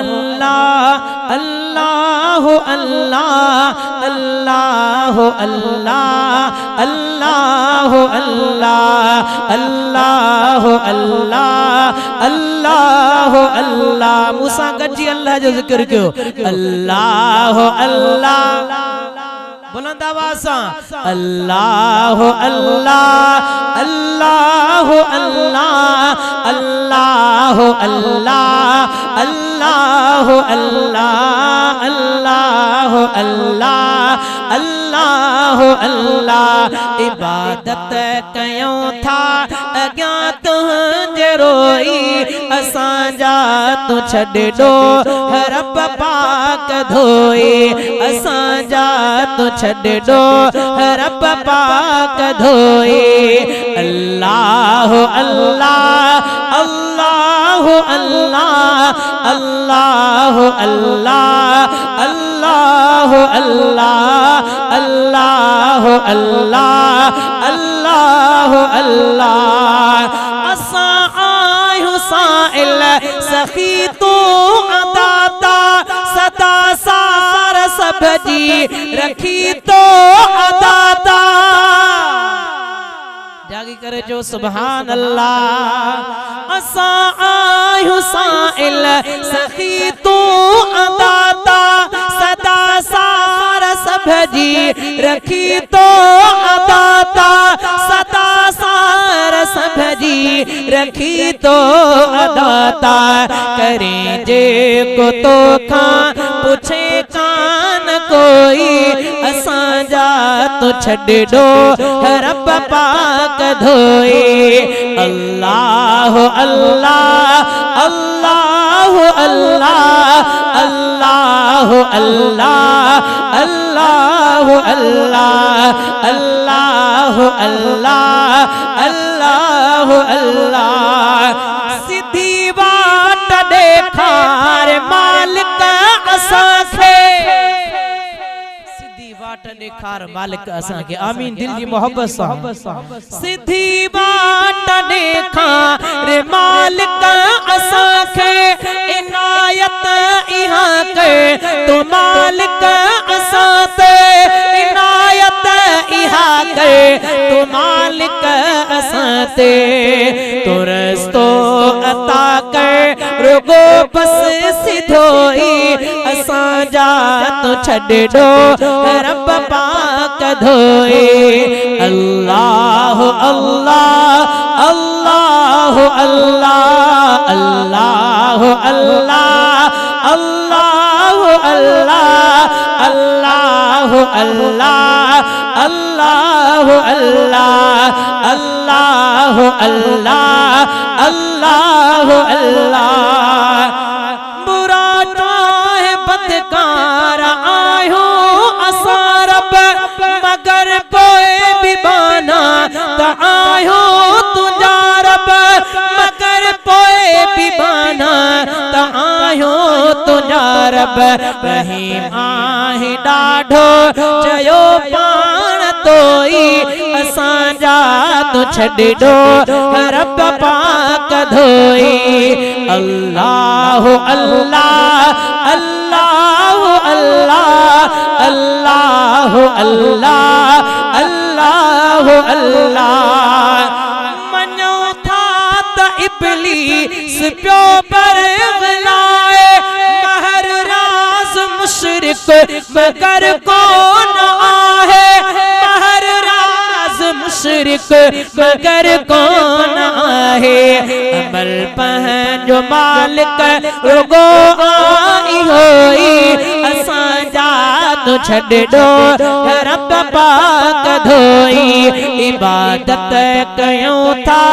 अल्लाह अल्लाह अल्लाह अल्लाह अल्लाह अल्लाह अल्लाह अल्लाह अल्लाह अल्लाह अल्लाह अल्लाह। मूसा गजी अल्लाह जो जिक्र क्यों अल्लाह अल्लाह बुलंद आवाज़ से अल्लाह अल्लाह अल्लाह अल्लाह अल्लाह अल्लाह अल्लाह अल्लाह अल्लाह अल्लाह अल्लाह अल्लाह। इबादत कयों था अग्यां तुझे रोई असां जा तू छॾ दो रब पाक धोई असां जा तू छॾ दो रब पाक धोई। अल्लाह अल्लाह अल्लाह अल्लाह अल्लाह अल्लाह अल्लाह अल्लाह अल्लाह अल्लाह अल्लाह अल्लाह। असां आयूं साइल सखी तू अदाता सदा सार सब जी रखी तो अदाता। जागी करे जो सुभान अल्लाह। असां आयूं साइल सखी तू अदाता सदा सार सब जी रखी तो अदाता सदा सार सब जी रखी तो अदाता। करें जे को तो खां पूछे कान कोई असां जा तो छॾ दो रब पाक धोई। अल्लाह अल्लाह अल्लाह अल्लाह अल्लाह अल्लाह अल्लाह अल्लाह अल्लाह अल्लाह अल्लाह अल्लाह। सिधी वाट ॾेखार मालिक असां खे सिधी वाट ॾेखार मालिक असां खे आमीन दिल जी मोहब्बत सां। सिधी वाट ॾेखार मालिक असां खे इनायत इहाँ के तू मालिक असां ते इनायत इहाँ के तू मालिक असां ते। तू रस्तो अता कर रुगो बस सिधोई असां जा तू छॾ दो रब पाक धोई। अल्लाह अल्लाह अल्लाह अल्लाह अल्लाह अल्लाह अल्लाह अल्लाह अल्लाह अल्लाह अल्लाह अल्लाह अल्लाह अल्लाह अल्लाह अल्लाह। बुरा चाहे बदकार आयो असां रब मगर पोए भी बाना त आयो तुझा रब मगर पोए भी बाना त आयो तुझा रब। रहीम आहे ॾाढो चयो पाण तोई असां जा तू छॾ दो रब पाक धोई। अल्लाह अल्लाह अल्लाह अल्लाह अल्लाह अल्लाह अल्लाह अल्लाह। मनो था त इब्लीस प्यो पर गलाए महर राज मुशरिक मगर कौन आहे महर राज मुशरिक मगर कौन आहे। अमल पंहिंजो मालिक रुगो आई होई असां जा तू छॾ दो रब पाक धोई। इबादत कयूं था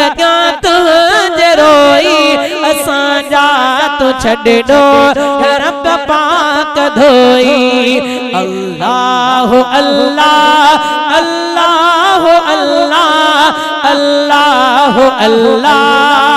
अॻियां तुझे रोई असां जा तू छॾ दो रब पाक धोई। अल्लाह अल्लाह अल्लाह अल्लाह अल्लाह अल्लाह